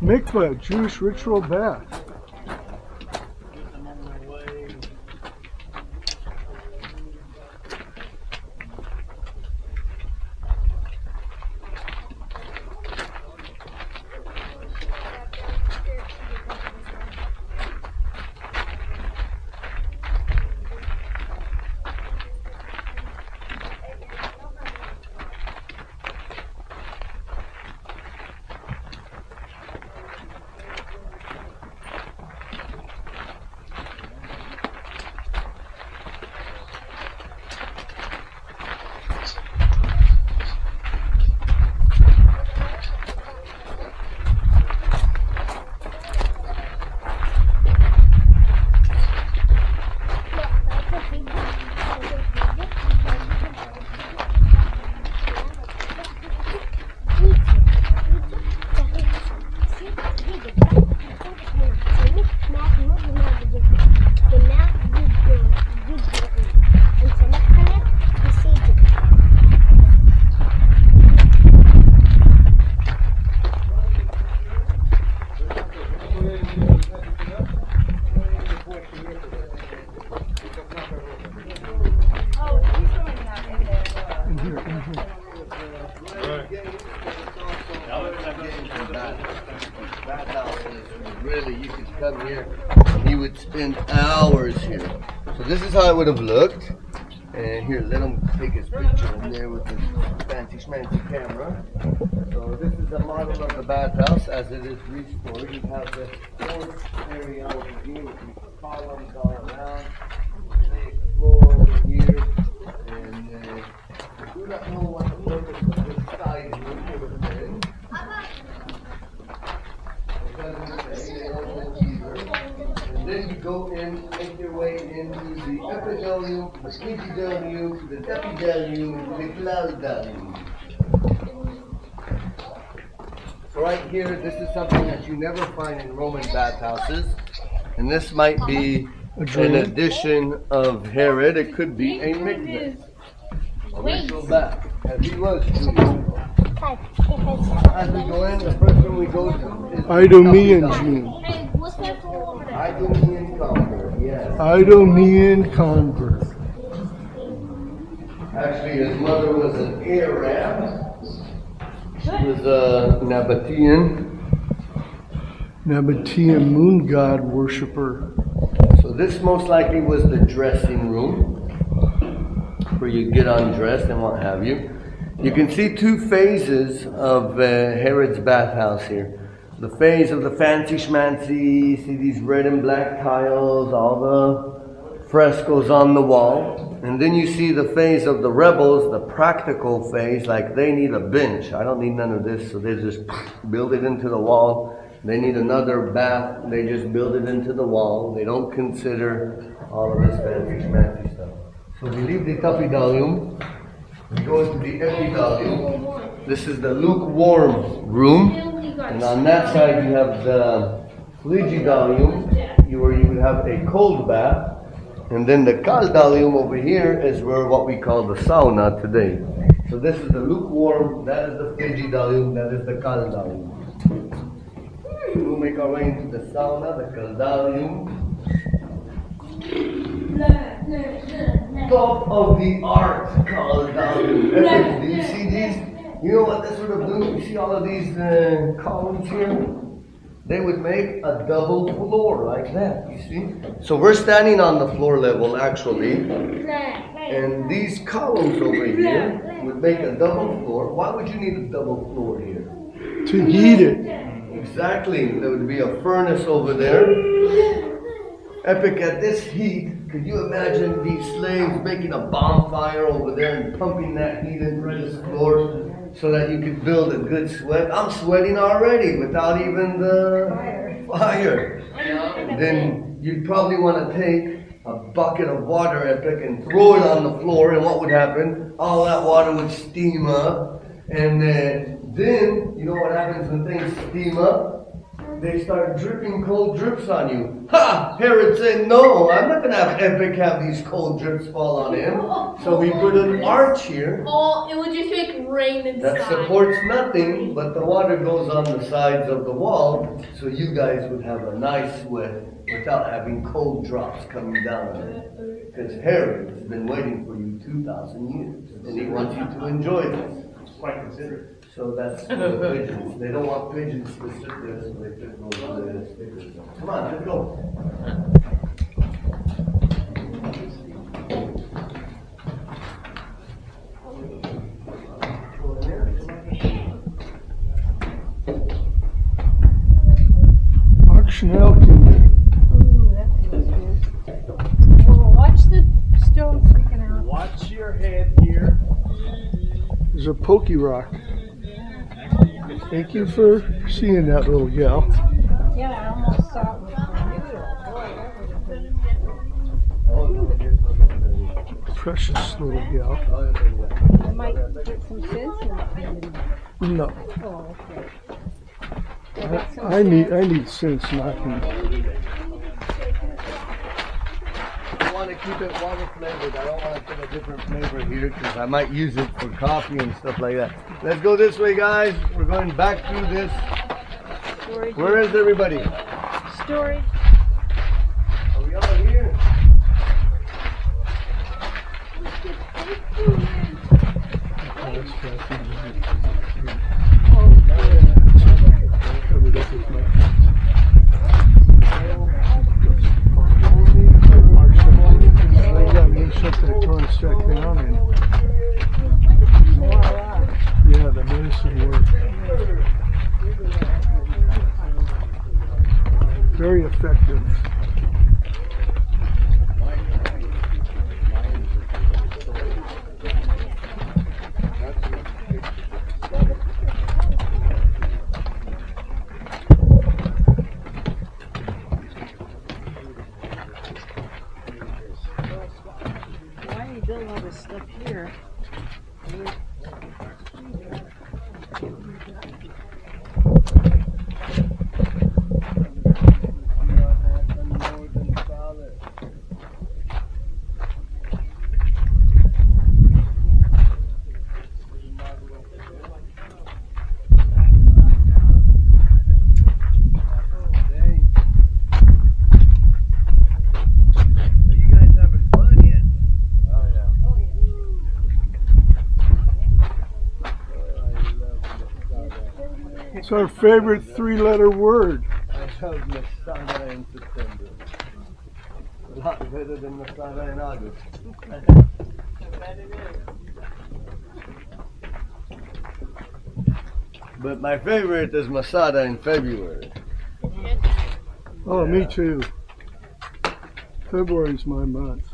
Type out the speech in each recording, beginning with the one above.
Mikveh, Jewish ritual bath. Really, you could come here and you would spend hours here. So this is how it would have looked. And here, let him take his picture in there with his fancy schmancy camera. So this is a model of the bathhouse as it is restored. You have the fourth area over here with these columns all around. Big floor over here. And I do not know what the purpose of this side room would have been. And then you go in, make your way into the epithelium, the digidelium, the epithelium, the claudelium. So right here, this is something that you never find in Roman bathhouses. And this might be an addition of Herod. It could be a mikveh, a ritual bath, as he was Jewish. As we go in, the first one we go to is Idumean Jew. Idumean convert, yes. Idumean convert. Actually, his mother was an Arab. She was a Nabatean moon god worshiper. So this most likely was the dressing room where you get undressed and what have you. You can see two phases of Herod's bathhouse here. The phase of the fancy schmancy, see these red and black tiles, all the frescoes on the wall. And then you see the phase of the rebels, the practical phase, like they need a bench. I don't need none of this, so they just build it into the wall. They need another bath, they just build it into the wall. They don't consider all of this fancy schmancy stuff. So we leave the tapidalium. We go into the epithelium. This is the lukewarm room. And on that side you have the frigidalium, where you would have a cold bath. And then the caldalium over here is where what we call the sauna today. So this is the lukewarm, that is the frigidalium, that is the caldalium. We'll make our way into the sauna, the caldalium. Top of the art caldalium. Do you see these? You know what this would have done? You see all of these columns here? They would make a double floor like that, you see? So we're standing on the floor level actually. And these columns over here would make a double floor. Why would you need a double floor here? To heat it. Exactly. There would be a furnace over there. Epic at this heat. Could you imagine these slaves making a bonfire over there and pumping that heat into this floor so that you could build a good sweat? I'm sweating already without even the fire. Then you'd probably want to take a bucket of water, Epic, and throw it on the floor, and what would happen? All that water would steam up, and then you know what happens when things steam up? they start dripping cold drips on you. Ha! Herod said, no, I'm not going to have these cold drips fall on him. So he put an arch here. Oh, it would just make rain inside. That supports nothing, but the water goes on the sides of the wall, so you guys would have a nice sweat without having cold drops coming down on it. Because Herod has been waiting for you 2,000 years, and he wants you to enjoy this. Quite considerate. So that's for the pigeons. They don't want pigeons to sit there, so they just go to this. Come on, let's go. Auctioneer Kinder. Ooh, that feels good. Well, watch the stone sticking out. Watch your head here. There's a pokey rock. Thank you for seeing that little gal. Yeah, I almost saw it with my noodle. Boy, that would have been. Precious little gal. I might get some sense knocking. No, Oh, okay. I need sense knocking. I want to keep it water flavored. I don't want to put a different flavor here because I might use it for coffee and stuff like that. Let's go this way, guys. We're going back through this. Storage. Where is everybody? Storage. Are we all here? Covered up with my They got me shut that torn stack down and yeah, the medicine worked. Very effective. Why do you build all this stuff here? It's our favorite three-letter word. I have Masada in September. A lot better than Masada in August. But my favorite is Masada in February. Oh, me too. February's my month.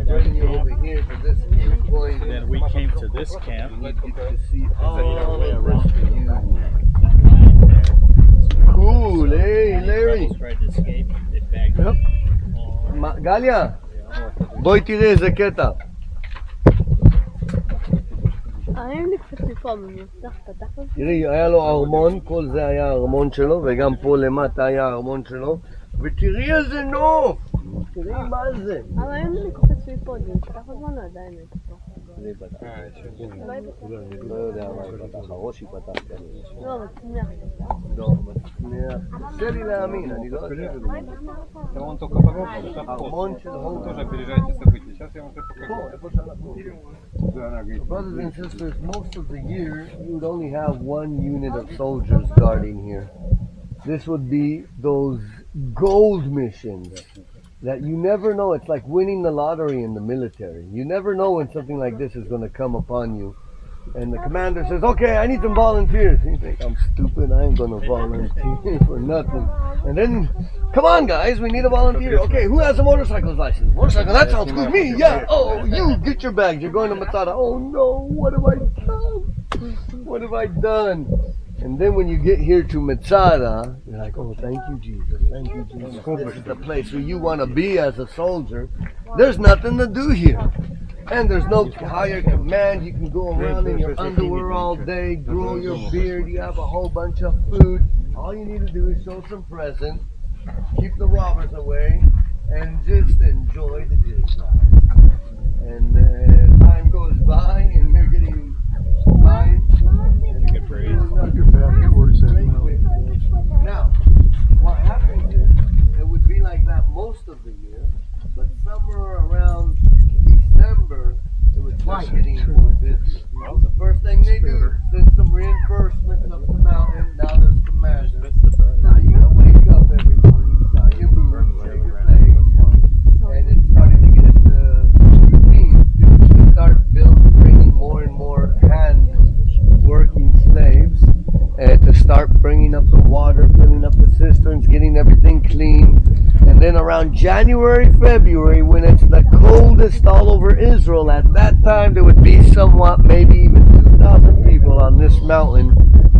Bring you over here for this point. then we came to this camp. You get to see all way of around this to view. there. Cool, hey Larry. Rebels tried to escape. They bagged Yep. all- גליה, בואי תראי איזה קטע. אני נקפץ מפה, במבטח פתח את זה. תראי, היה לו ארמון, כל זה היה הארמון שלו, וגם פה למטה היה הארמון שלו, ותראי איזה נוף! תראי מה זה. אבל אם אני קופץ מפה, זה נפתח הזמן או עדיין אין פתוח? לא יודע מה יפתח, הראש יפתח כנראה. לא, מצמיח. לא, מצמיח. קשה לי להאמין, אני לא יודע. Это он только попробовал. ארמון של הוד. Тоже опережаете события. Сейчас я вам это покажу. פה, איפה שאנחנו. Brothers and sisters, most of the year you would only have one unit of soldiers guarding here. This would be those gold missions that you never know. It's like winning the lottery in the military. You never know when something like this is going to come upon you. And the commander says, okay, I need some volunteers. And you think, I'm stupid, I ain't going to volunteer for nothing. And then, come on guys, we need a volunteer. Okay, who has a motorcycle's license? Motorcycle, that sounds good. Me, yeah. Oh, you, get your bags. You're going to Masada. Oh no, what have I done? What have I done? And then when you get here to Masada, you're like, oh, thank you, Jesus. Thank you, Jesus. This is the place where you want to be as a soldier. There's nothing to do here. And there's no higher command. You can go around in your underwear all day, grow your beard. You have a whole bunch of food. All you need to do is show some presents, keep the robbers away, and just enjoy the good life. And time goes by, and you're getting fine. Good praise. You're back at work, Now, what happens is, it would be like that most of the year, but somewhere around December, it would start getting more busy. The first thing they do is send some reinforcements up the mountain. Now there's commanders. Now you gotta wake up every morning, tie your boots, shave your legs, and it's starting to get routine. They start bringing more and more hand-working slaves to start bringing up the water, filling up the cisterns, getting everything clean. And then around January, February, when it's the coldest all over Israel, at that time there would be somewhat, maybe even 2,000 people on this mountain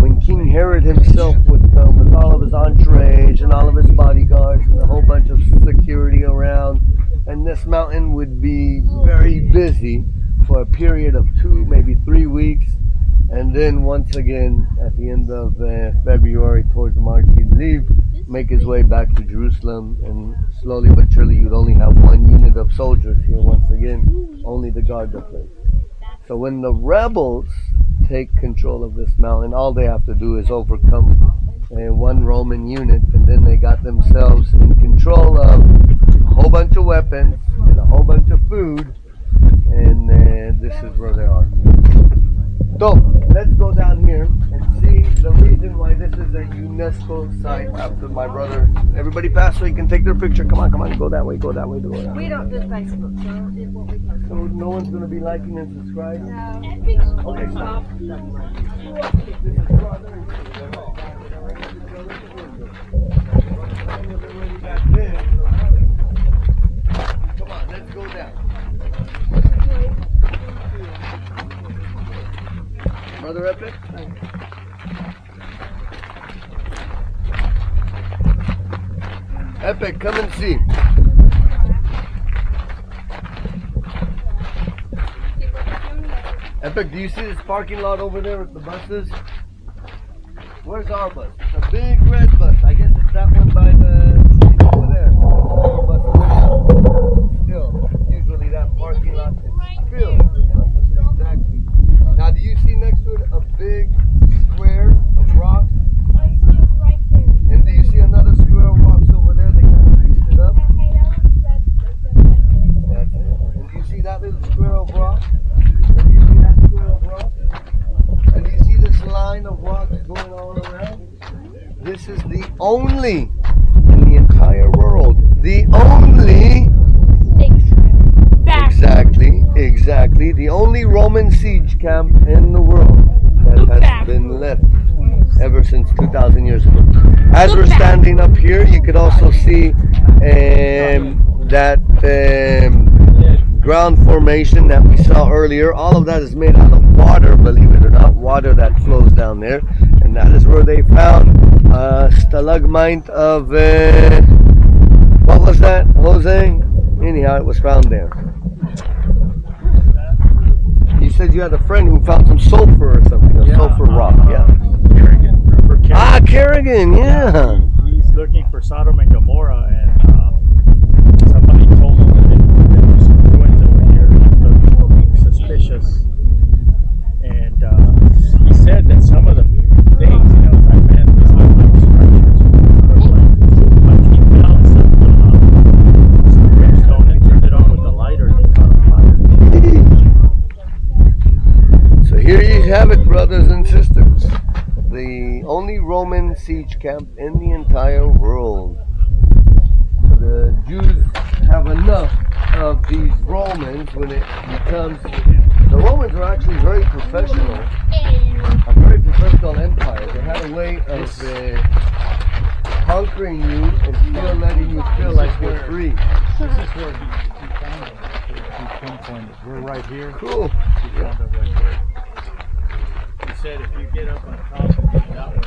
when King Herod himself would come with all of his entourage and all of his bodyguards and a whole bunch of security around. And this mountain would be very busy for a period of 2, maybe 3 weeks. And then once again, at the end of February, towards March, he'd leave, make his way back to Jerusalem, and slowly but surely you'd only have one unit of soldiers here once again, only to guard the place. So when the rebels take control of this mountain, all they have to do is overcome one Roman unit, and then they got themselves in control of a whole bunch of weapons and a whole bunch of food, and this is where they are. So, let's go down here and see the reason why this is a UNESCO site after my brother. Everybody pass so you can take their picture. Come on, go that way, go that way, go that way. We don't do Facebook, so it won't be posted. So no one's going to be liking and subscribing? No. Okay, stop. Come on, let's go down. Brother Epic? Epic, come and see. Epic, do you see this parking lot over there with the buses? Where's our bus? It's a big red bus. I guess it's that one by the over there. Our bus over there. Still, usually that parking lot is filled with buses. Exactly. Now, do you see next to it a big square of rocks? And do you see another square of rocks over there? They kind of mixed it up. That's it. And do you see that little square of rocks? And do you see that square of rocks? And do you see this line of rocks going all around? This is the only in the entire world. The only. Exactly. The only Roman siege camp in the world that has been left ever since 2,000 years ago. As we're standing up here, you could also see that ground formation that we saw earlier. All of that is made out of water, believe it or not, water that flows down there. And that is where they found a stalagmite of, what was that, Jose? Anyhow, it was found there. You said you had a friend who found some sulfur or something, sulfur rock, yeah. Kerrigan. Remember Kerrigan? Ah, Kerrigan, yeah. He's looking for Sodom and Gomorrah, and somebody told him that there were some ruins over here that looked suspicious. And he said that some of the things, it's like, man, these look like structures. But he found some brimstone and turned it on with the lighter, and they caught on fire. So here you have it, brothers and sisters. The only Roman siege camp in the entire world. The Jews have enough of these Romans when it becomes... The Romans are actually very professional. A very professional empire. They had a way of conquering you and still letting you feel like you're free. This is where he found it. He pinpointed. We're right here. Cool. He found it right there. He said if you get up on top and get that way.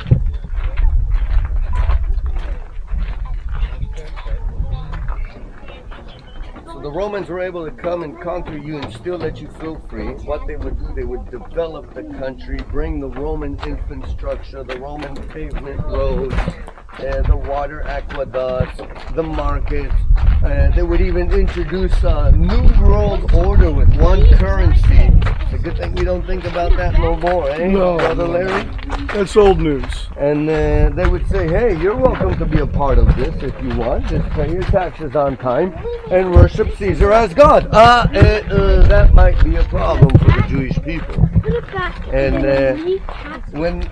So the Romans were able to come and conquer you and still let you feel free. What they would do, they would develop the country, bring the Roman infrastructure, the Roman pavement roads, the water aqueducts, the markets. They would even introduce a new world order with one currency. It's a good thing we don't think about that no more, eh, No, Brother no. Larry? That's old news. And they would say, hey, you're welcome to be a part of this if you want. Just pay your taxes on time and worship Caesar as God. That might be a problem for the Jewish people. And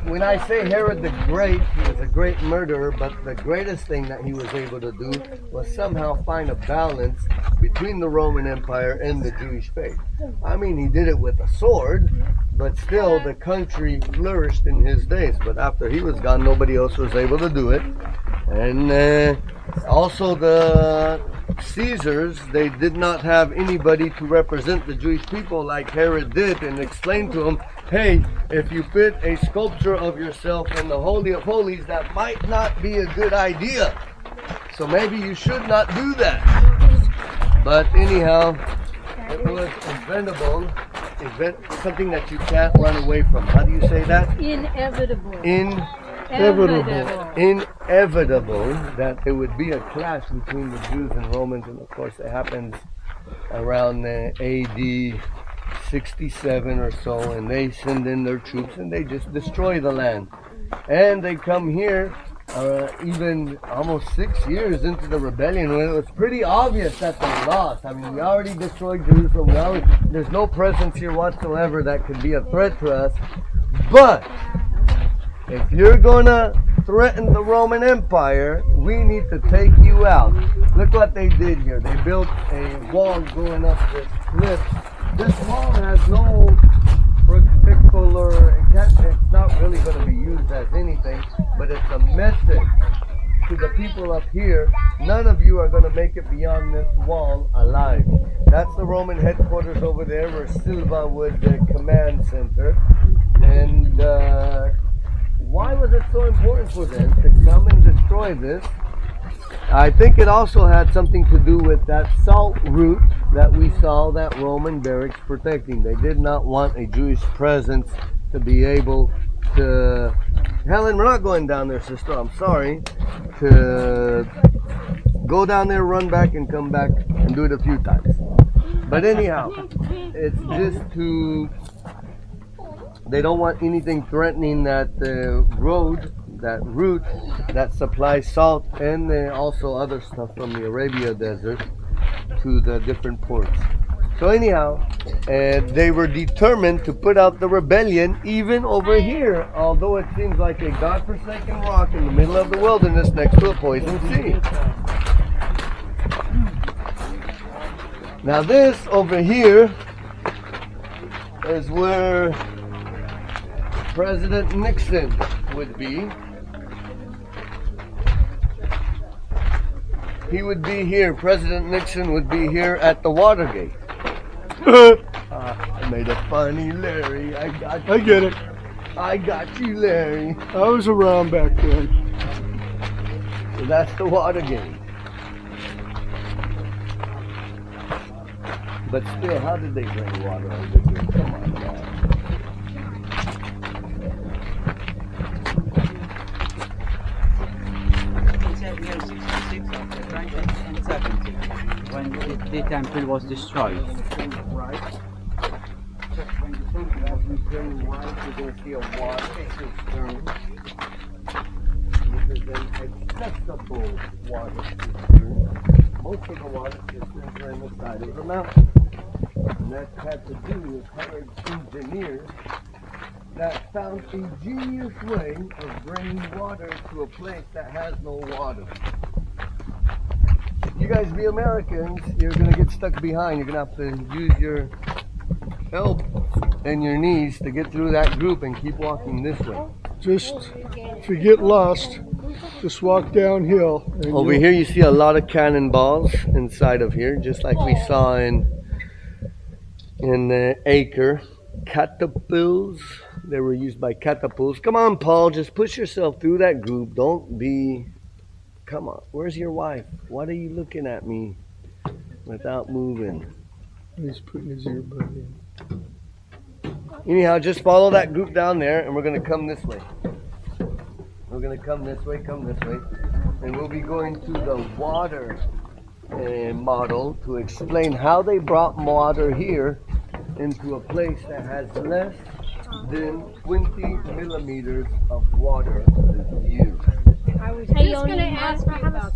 when I say Herod the Great, he was a great murderer, but the greatest thing that he was able to do was somehow find a balance between the Roman Empire and the Jewish faith. I mean, he did it with a sword, but still the country flourished in his days. But after he was gone, nobody else was able to do it. And also the Caesars, they did not have anybody to represent the Jewish people like Herod did and explain to them, hey, if you put a sculpture of yourself in the Holy of Holies, that might not be a good idea. So maybe you should not do that. But anyhow, it was inventable, something that you can't run away from. How do you say that? Inevitable. Inevitable that there would be a clash between the Jews and Romans, and of course it happens around AD 67 or so, and they send in their troops and they just destroy the land. And they come here even almost 6 years into the rebellion when it was pretty obvious that they lost. I mean, we already destroyed Jerusalem. There's no presence here whatsoever that could be a threat to us. But if you're gonna threaten the Roman Empire, we need to take you out. Look what they did here. They built a wall going up this cliff. This wall has no particular, it's not really going to be used as anything, but it's a message to the people up here. None of you are going to make it beyond this wall alive. That's the Roman headquarters over there where Silva was the command center. And why was it so important for them to come and destroy this? I think it also had something to do with that salt route that we saw that Roman barracks protecting. They did not want a Jewish presence to be able to... Helen, we're not going down there, sister, I'm sorry. To go down there, run back, and come back and do it a few times. But anyhow, it's just to... They don't want anything threatening that road, that route that supplies salt and also other stuff from the Arabia Desert to the different ports. So anyhow, they were determined to put out the rebellion even over here, although it seems like a godforsaken rock in the middle of the wilderness next to a poison sea. Now this over here is where President Nixon would be. He would be here. President Nixon would be here at the Watergate. I made a funny Larry. I got you. I get it. I got you, Larry. I was around back then. So that's the water game. But still, how did they bring water over here? Come on, guys. Inside here 66 after 1970 when the temple was destroyed. Right. When the temple was returned, why you're going to see a water cistern? This is an accessible water cistern. Most of the water cisterns are in the side of the mountain. And that had to do with Herod's engineers that found a genius way of bringing water to a place that has no water. You guys be Americans, you're going to get stuck behind. You're going to have to use your elbows and your knees to get through that group and keep walking this way. Just, if you get lost, just walk downhill. And Over here you see a lot of cannonballs inside of here, just like we saw in the acre. Catapults, they were used by catapults. Come on, Paul, just push yourself through that group. Don't be, come on, where's your wife? What are you looking at me without moving? He's putting his earbud in. Anyhow, just follow that group down there and we're going to come this way. We're going to come this way, and we'll be going to the water model to explain how they brought water here into a place that has less than 20 millimeters of water used. I was just going to ask you about that.